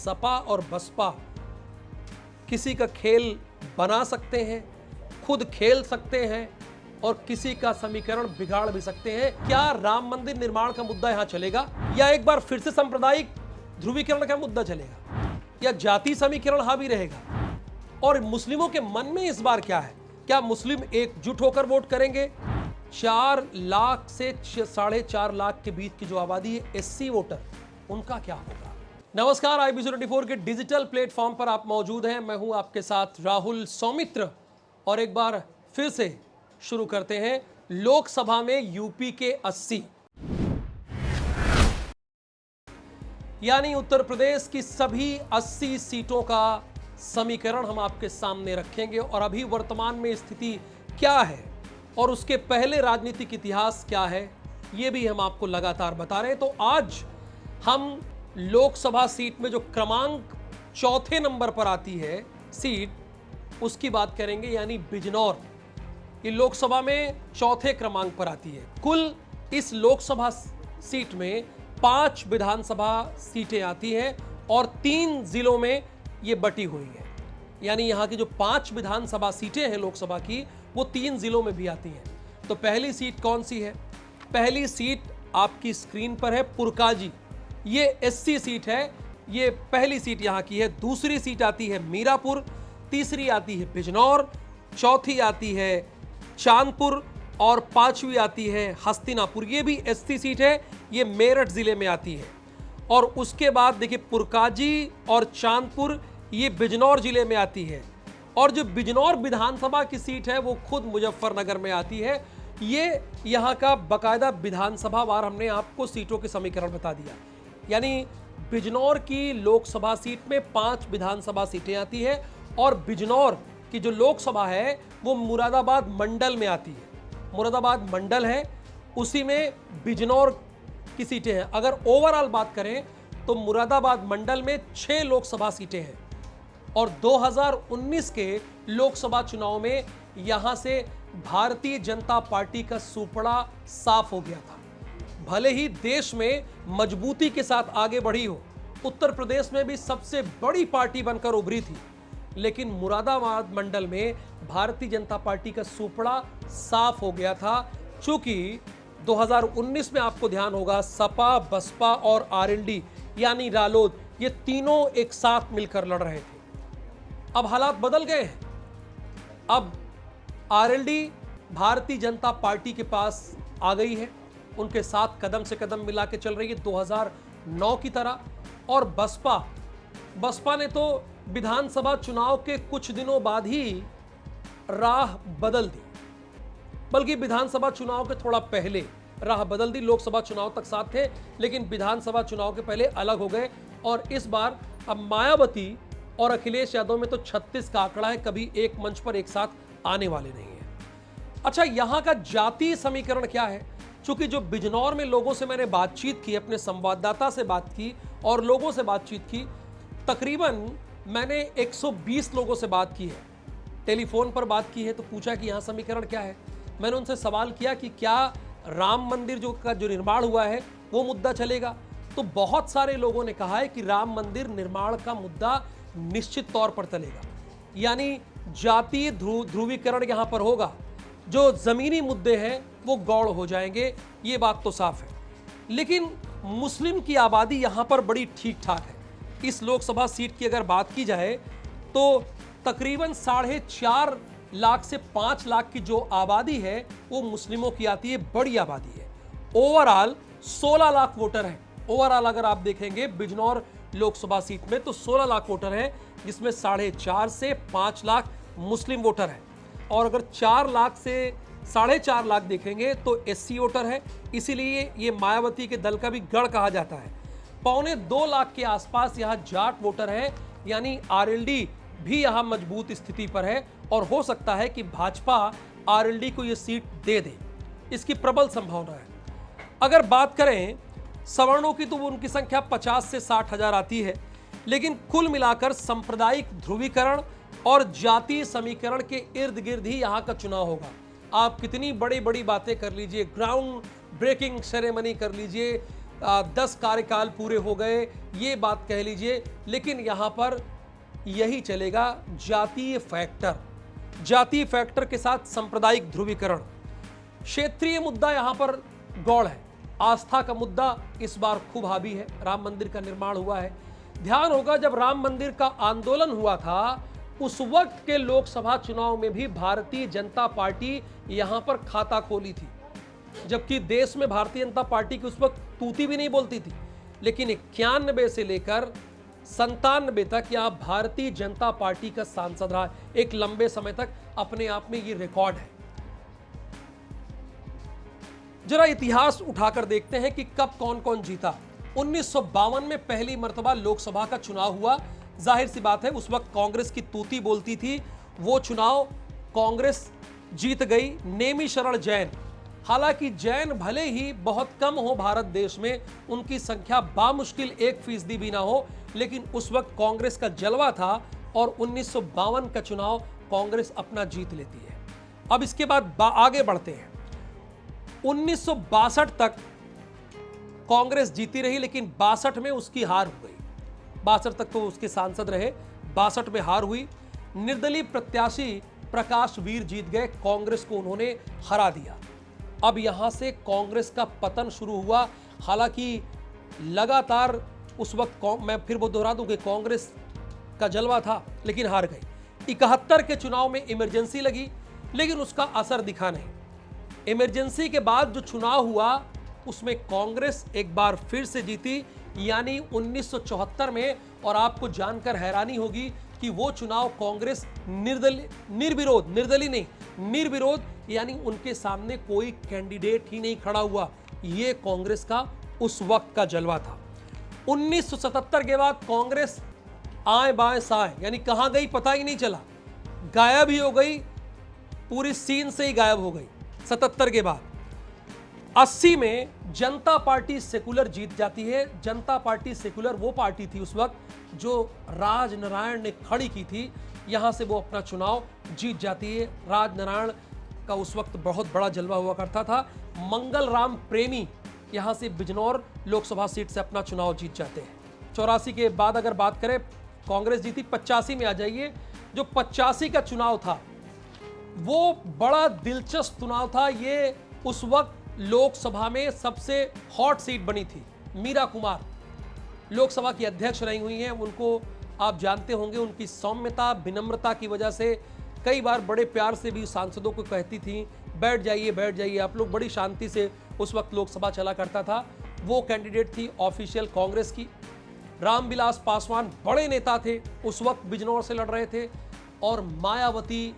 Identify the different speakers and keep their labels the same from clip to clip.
Speaker 1: सपा और बसपा किसी का खेल बना सकते हैं, खुद खेल सकते हैं और किसी का समीकरण बिगाड़ भी सकते हैं। क्या राम मंदिर निर्माण का मुद्दा यहां चलेगा या एक बार फिर से सांप्रदायिक ध्रुवीकरण का मुद्दा चलेगा या जाति समीकरण हावी रहेगा? और मुस्लिमों के मन में इस बार क्या है? क्या मुस्लिम एकजुट होकर वोट करेंगे? 4 लाख से 4.5 लाख के बीच की जो आबादी है एससी वोटर, उनका क्या होगा? नमस्कार, IBC24 के डिजिटल प्लेटफॉर्म पर आप मौजूद हैं। मैं हूं आपके साथ राहुल सौमित्र और एक बार फिर से शुरू करते हैं लोकसभा में यूपी के 80 यानी उत्तर प्रदेश की सभी 80 सीटों का समीकरण हम आपके सामने रखेंगे और अभी वर्तमान में स्थिति क्या है और उसके पहले राजनीतिक इतिहास क्या है, ये भी हम आपको लगातार बता रहे हैं। तो आज हम लोकसभा सीट में जो क्रमांक 4थे नंबर पर आती है सीट, उसकी बात करेंगे, यानी बिजनौर। ये लोकसभा में 4थे क्रमांक पर आती है। कुल इस लोकसभा सीट में 5 विधानसभा सीटें आती हैं और 3 जिलों में ये बटी हुई है। यानी यहाँ की जो 5 विधानसभा सीटें हैं लोकसभा की, वो 3 जिलों में भी आती हैं। तो पहली सीट कौन सी है? पहली सीट आपकी स्क्रीन पर है, पुरकाजी। ये एससी सीट है, ये पहली सीट यहाँ की है। दूसरी सीट आती है मीरापुर, तीसरी आती है बिजनौर, चौथी आती है चांदपुर और 5वीं आती है हस्तिनापुर। ये भी एससी सीट है, ये मेरठ जिले में आती है। और उसके बाद देखिए पुरकाजी और चांदपुर ये बिजनौर जिले में आती है। और जो बिजनौर विधानसभा की सीट है वो खुद मुजफ्फरनगर में आती है। ये यहाँ का बकायदा विधानसभा वार हमने आपको सीटों के समीकरण बता दिया। यानी बिजनौर की लोकसभा सीट में 5 विधानसभा सीटें आती है और बिजनौर की जो लोकसभा है वो मुरादाबाद मंडल में आती है। मुरादाबाद मंडल है, उसी में बिजनौर की सीटें हैं। अगर ओवरऑल बात करें तो मुरादाबाद मंडल में 6 लोकसभा सीटें हैं और 2019 के लोकसभा चुनाव में यहां से भारतीय जनता पार्टी का सुपड़ा साफ हो गया था। भले ही देश में मजबूती के साथ आगे बढ़ी हो, उत्तर प्रदेश में भी सबसे बड़ी पार्टी बनकर उभरी थी, लेकिन मुरादाबाद मंडल में भारतीय जनता पार्टी का सुपड़ा साफ हो गया था। चूंकि 2019 में आपको ध्यान होगा सपा, बसपा और आरएलडी यानी रालोद, ये तीनों एक साथ मिलकर लड़ रहे थे। अब हालात बदल गए हैं। अब आरएलडी भारतीय जनता पार्टी के पास आ गई है, उनके साथ कदम से कदम मिला के चल रही है 2009 की तरह। और बसपा ने तो विधानसभा चुनाव के कुछ दिनों बाद ही राह बदल दी, बल्कि विधानसभा चुनाव के थोड़ा पहले राह बदल दी। लोकसभा चुनाव तक साथ थे, लेकिन विधानसभा चुनाव के पहले अलग हो गए। और इस बार अब मायावती और अखिलेश यादव में तो 36 का आंकड़ा है, कभी एक मंच पर एक साथ आने वाले नहीं है। अच्छा, यहां का जातीय समीकरण क्या है? चूंकि जो बिजनौर में लोगों से मैंने बातचीत की, अपने संवाददाता से बात की और लोगों से बातचीत की, तकरीबन मैंने 120 लोगों से बात की है, टेलीफोन पर बात की है। तो पूछा कि यहाँ समीकरण क्या है। मैंने उनसे सवाल किया कि क्या राम मंदिर का जो निर्माण हुआ है वो मुद्दा चलेगा। तो बहुत सारे लोगों ने कहा है कि राम मंदिर निर्माण का मुद्दा निश्चित तौर पर चलेगा, यानी जातीय ध्रुवीकरण यहाँ पर होगा। जो जमीनी मुद्दे हैं वो गौड़ हो जाएंगे, ये बात तो साफ है। लेकिन मुस्लिम की आबादी यहाँ पर बड़ी ठीक ठाक है। इस लोकसभा सीट की अगर बात की जाए तो तकरीबन 4.5 लाख से 5 लाख की जो आबादी है वो मुस्लिमों की आती है, बड़ी आबादी है। ओवरऑल 16 लाख वोटर हैं। ओवरऑल अगर आप देखेंगे बिजनौर लोकसभा सीट में तो 16 लाख वोटर हैं, जिसमें 4.5 से 5 लाख मुस्लिम वोटर हैं। और अगर 4 लाख से 4.5 लाख देखेंगे तो एससी वोटर है। इसीलिए ये मायावती के दल का भी गढ़ कहा जाता है। 1.25 लाख के आसपास यहाँ जाट वोटर है, यानी आरएलडी भी यहाँ मजबूत स्थिति पर है और हो सकता है कि भाजपा आरएलडी को ये सीट दे दे, इसकी प्रबल संभावना है। अगर बात करें सवर्णों की तो उनकी संख्या 50 से 60 हजार आती है, लेकिन कुल मिलाकर सांप्रदायिक ध्रुवीकरण और जातीय समीकरण के इर्द गिर्द ही यहाँ का चुनाव होगा। आप कितनी बड़ी बड़ी बातें कर लीजिए, ग्राउंड ब्रेकिंग सेरेमनी कर लीजिए, 10 कार्यकाल पूरे हो गए, ये बात कह लीजिए, लेकिन यहां पर यही चलेगा जातीय फैक्टर के साथ सांप्रदायिक ध्रुवीकरण। क्षेत्रीय मुद्दा यहां पर गौड़ है। आस्था का मुद्दा इस बार खूब हावी है। राम मंदिर का निर्माण हुआ है। ध्यान होगा जब राम मंदिर का आंदोलन हुआ था, उस वक्त के लोकसभा चुनाव में भी भारतीय जनता पार्टी यहां पर खाता खोली थी, जबकि देश में भारतीय जनता पार्टी की उस वक्त तूती भी नहीं बोलती थी। लेकिन 91 से लेकर 97 तक यहां भारतीय जनता पार्टी का सांसद रहा एक लंबे समय तक। अपने आप में यह रिकॉर्ड है। जरा इतिहास उठाकर देखते हैं कि कब कौन कौन जीता। 1952 में पहली मर्तबा लोकसभा का चुनाव हुआ। जाहिर सी बात है उस वक्त कांग्रेस की तूती बोलती थी। वो चुनाव कांग्रेस जीत गई। नेमी शरण जैन, हालांकि जैन भले ही बहुत कम हो भारत देश में, उनकी संख्या बामुश्किल 1% भी ना हो, लेकिन उस वक्त कांग्रेस का जलवा था और 1952 का चुनाव कांग्रेस अपना जीत लेती है। अब इसके बाद आगे बढ़ते हैं। 1962 तक कांग्रेस जीती रही, लेकिन 62 में उसकी हार हो गई। 62 तक तो उसके सांसद रहे, 62 में हार हुई। निर्दलीय प्रत्याशी प्रकाश वीर जीत गए, कांग्रेस को उन्होंने हरा दिया। अब यहां से कांग्रेस का पतन शुरू हुआ। हालांकि लगातार उस वक्त मैं फिर वो दोहरा दूं कि कांग्रेस का जलवा था, लेकिन हार गई। 71 के चुनाव में इमरजेंसी लगी, लेकिन उसका असर दिखा नहीं। इमरजेंसी के बाद जो चुनाव हुआ उसमें कांग्रेस एक बार फिर से जीती, यानी 1974 में। और आपको जानकर हैरानी होगी कि वो चुनाव कांग्रेस निर्विरोध, यानी उनके सामने कोई कैंडिडेट ही नहीं खड़ा हुआ। ये कांग्रेस का उस वक्त का जलवा था। 1977 के बाद कांग्रेस आए बाएं साएं, यानी कहां गई पता ही नहीं चला, गायब ही हो गई, पूरी सीन से ही गायब हो गई। 77 के बाद 80 में जनता पार्टी सेकुलर जीत जाती है। जनता पार्टी सेकुलर वो पार्टी थी उस वक्त जो राजनारायण ने खड़ी की थी, यहां से वो अपना चुनाव जीत जाती है। राजनारायण का उस वक्त बहुत बड़ा जलवा हुआ करता था। मंगल राम प्रेमी यहां से बिजनौर लोकसभा सीट से अपना चुनाव जीत जाते हैं। 84 के बाद अगर बात करें, कांग्रेस जीती। 85 में आ जाइए। जो 85 का चुनाव था वो बड़ा दिलचस्प चुनाव था। ये उस वक्त लोकसभा में सबसे हॉट सीट बनी थी। मीरा कुमार लोकसभा की अध्यक्ष रही हुई हैं। उनको आप जानते होंगे, उनकी सौम्यता, विनम्रता की वजह से कई बार बड़े प्यार से भी सांसदों को कहती थी, बैठ जाइए आप लोग। बड़ी शांति से उस वक्त लोकसभा चला करता था। वो कैंडिडेट थी ऑफिशियल कांग्रेस की। रामविलास पासवान बड़े नेता थे, उस वक्त बिजनौर से लड़ रहे थे। और मायावती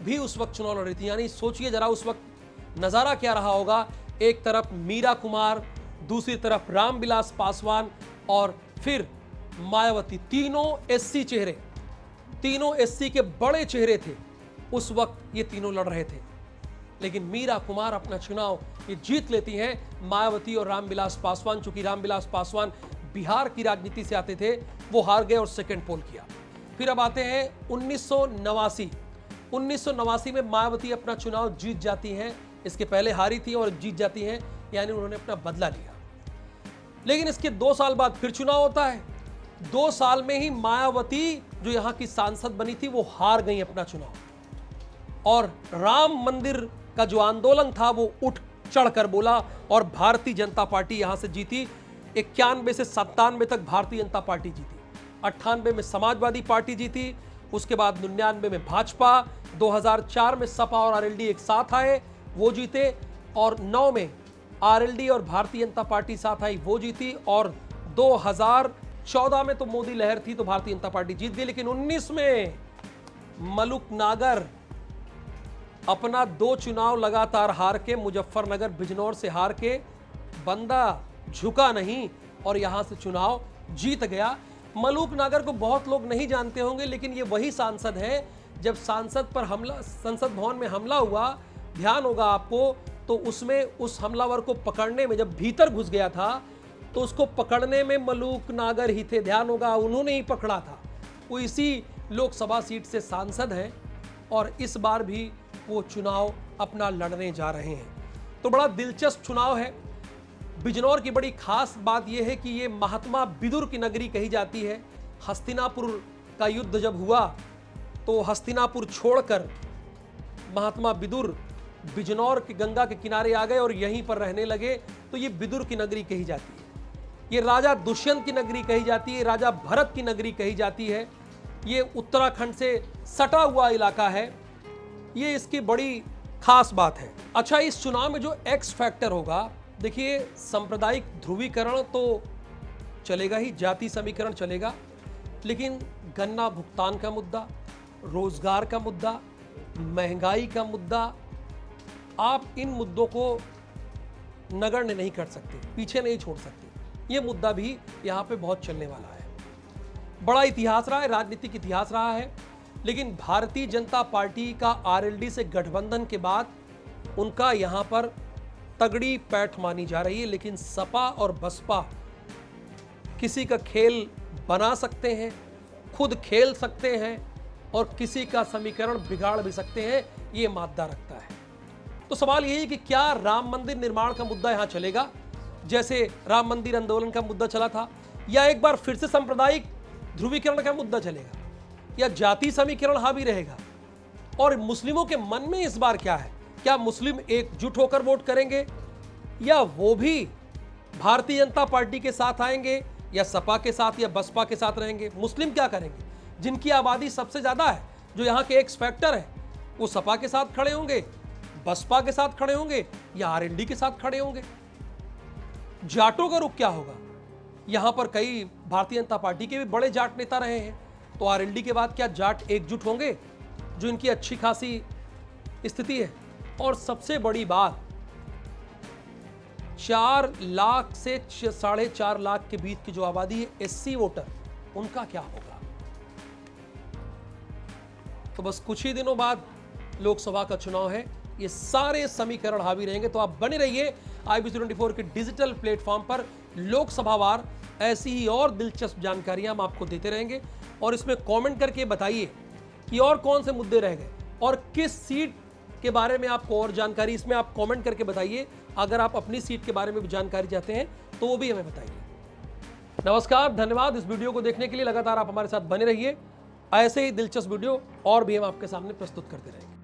Speaker 1: भी उस वक्त चुनाव लड़ रही थी। यानी सोचिए जरा उस वक्त नजारा क्या रहा होगा। एक तरफ मीरा कुमार, दूसरी तरफ रामविलास पासवान और फिर मायावती। तीनों एससी चेहरे, तीनों एससी के बड़े चेहरे थे उस वक्त। ये तीनों लड़ रहे थे, लेकिन मीरा कुमार अपना चुनाव ये जीत लेती हैं। मायावती और रामविलास पासवान, चूंकि रामविलास पासवान बिहार की राजनीति से आते थे, वो हार गए और सेकंड पोल किया। फिर अब आते हैं 1989 में मायावती अपना चुनाव जीत जाती हैं। इसके पहले हारी थी और जीत जाती हैं, यानी उन्होंने अपना बदला लिया। लेकिन इसके 2 साल बाद फिर चुनाव होता है। 2 साल में ही मायावती जो यहां की सांसद बनी थी वो हार गई अपना चुनाव। और राम मंदिर का जो आंदोलन था वो उठ चढ़कर बोला और भारतीय जनता पार्टी यहां से जीती। 91 से 97 तक भारतीय जनता पार्टी जीती। 98 में समाजवादी पार्टी जीती। उसके बाद 99 में भाजपा, 2004 में सपा और आरएलडी एक साथ आए, वो जीते। और 9 में आरएलडी और भारतीय जनता पार्टी साथ आई, वो जीती। और 2014 में तो मोदी लहर थी तो भारतीय जनता पार्टी जीत गई। लेकिन 19 में मलुक नागर अपना 2 चुनाव लगातार हार के, मुजफ्फरनगर बिजनौर से हार के, बंदा झुका नहीं और यहां से चुनाव जीत गया। मलुक नागर को बहुत लोग नहीं जानते होंगे, लेकिन ये वही सांसद है जब सांसद पर हमला, संसद भवन में हमला हुआ, ध्यान होगा आपको, तो उसमें उस हमलावर को पकड़ने में, जब भीतर घुस गया था तो उसको पकड़ने में मलुक नागर ही थे, ध्यान होगा, उन्होंने ही पकड़ा था। वो इसी लोकसभा सीट से सांसद हैं और इस बार भी वो चुनाव अपना लड़ने जा रहे हैं। तो बड़ा दिलचस्प चुनाव है। बिजनौर की बड़ी खास बात यह है कि ये महात्मा विदुर की नगरी कही जाती है। हस्तिनापुर का युद्ध जब हुआ तो हस्तिनापुर छोड़कर महात्मा विदुर बिजनौर की गंगा के किनारे आ गए और यहीं पर रहने लगे, तो ये विदुर की नगरी कही जाती है। ये राजा दुष्यंत की नगरी कही जाती है, राजा भरत की नगरी कही जाती है। ये उत्तराखंड से सटा हुआ इलाका है। ये इसकी बड़ी खास बात है। अच्छा, इस चुनाव में जो एक्स फैक्टर होगा, देखिए सांप्रदायिक ध्रुवीकरण तो चलेगा ही, जाति समीकरण चलेगा, लेकिन गन्ना भुगतान का मुद्दा, रोजगार का मुद्दा, महंगाई का मुद्दा, आप इन मुद्दों को नगण्य नहीं कर सकते, पीछे नहीं छोड़ सकते। ये मुद्दा भी यहाँ पे बहुत चलने वाला है। बड़ा इतिहास रहा है, राजनीतिक इतिहास रहा है, लेकिन भारतीय जनता पार्टी का आरएलडी से गठबंधन के बाद उनका यहाँ पर तगड़ी पैठ मानी जा रही है। लेकिन सपा और बसपा किसी का खेल बना सकते हैं, खुद खेल सकते हैं और किसी का समीकरण बिगाड़ भी सकते हैं, ये मादा रखता है। तो सवाल यही है कि क्या राम मंदिर निर्माण का मुद्दा यहां चलेगा, जैसे राम मंदिर आंदोलन का मुद्दा चला था, या एक बार फिर से सांप्रदायिक ध्रुवीकरण का मुद्दा चलेगा, या जाति समीकरण हावी रहेगा? और मुस्लिमों के मन में इस बार क्या है? क्या मुस्लिम एकजुट होकर वोट करेंगे, या वो भी भारतीय जनता पार्टी के साथ आएंगे, या सपा के साथ या बसपा के साथ रहेंगे? मुस्लिम क्या करेंगे? जिनकी आबादी सबसे ज्यादा है, जो यहाँ के एक्स फैक्टर है, वो सपा के साथ खड़े होंगे, बसपा के साथ खड़े होंगे, या आरएलडी के साथ खड़े होंगे? जाटों का रुख क्या होगा? यहां पर कई भारतीय जनता पार्टी के भी बड़े जाट नेता रहे हैं, तो आरएलडी के बाद क्या जाट एकजुट होंगे, जो इनकी अच्छी खासी स्थिति है? और सबसे बड़ी बात, 4 लाख से 4.5 लाख के बीच की जो आबादी है एससी वोटर, उनका क्या होगा? तो बस कुछ ही दिनों बाद लोकसभा का चुनाव है, ये सारे समीकरण हावी रहेंगे। तो आप बने रहिए IBC24 के डिजिटल प्लेटफॉर्म पर। लोकसभावार ऐसी ही और दिलचस्प जानकारियां हम आपको देते रहेंगे, और इसमें कमेंट करके बताइए कि और कौन से मुद्दे रह गए और किस सीट के बारे में आपको और जानकारी, इसमें आप कमेंट करके बताइए। अगर आप अपनी सीट के बारे में भी जानकारी चाहते हैं तो वो भी हमें बताइए। नमस्कार, धन्यवाद इस वीडियो को देखने के लिए। लगातार आप हमारे साथ बने रहिए, ऐसे ही दिलचस्प वीडियो और भी हम आपके सामने प्रस्तुत करते रहेंगे।